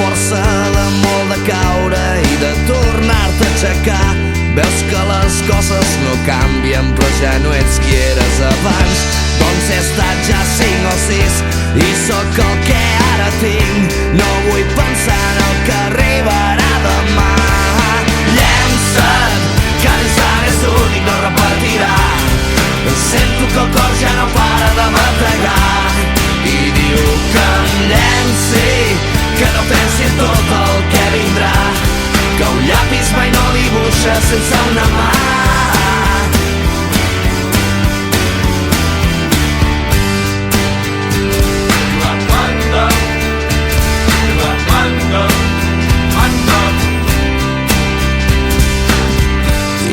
força de molt de caure i de tornar-te a aixecar. Veus que les coses no canvien, però ja no ets qui eres abans. Doncs he estat ja 5 o 6 i sóc el que ara tinc. No vull pensar en el que arribarà demà. Llença't, que l'ensant és únic, no repetirà. Sento que el cor ja no para de bategar i diu que em llenci, que no pensi en tot el que vindrà, que un llapis mai no dibuixa sense una mà.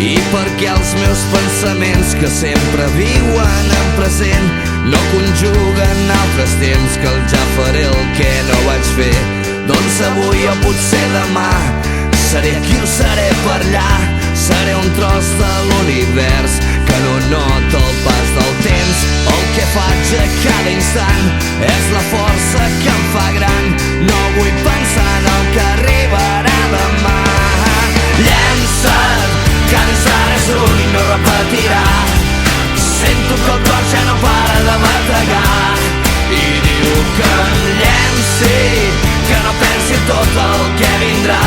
I perquè els meus pensaments, que sempre viuen en present, no conjuguen altres temps, que el ja faré el que no vaig fer. Doncs avui o potser demà seré aquí o seré per allà. Seré un tros de l'univers que no nota el pas del temps. El que faig a cada instant és la força que em fa gran. No vull pensar en el que arribarà demà. Llença't, que l'ensant és únic, no repetirà. Sento que el cor ja no para de bategar i diu que em llenci, que no pensi en tot el que vindrà,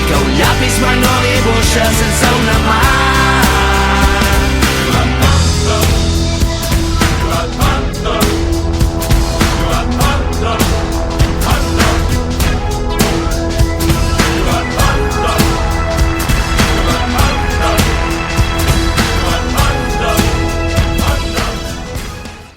que un llapis mai no dibuixa sense una mà.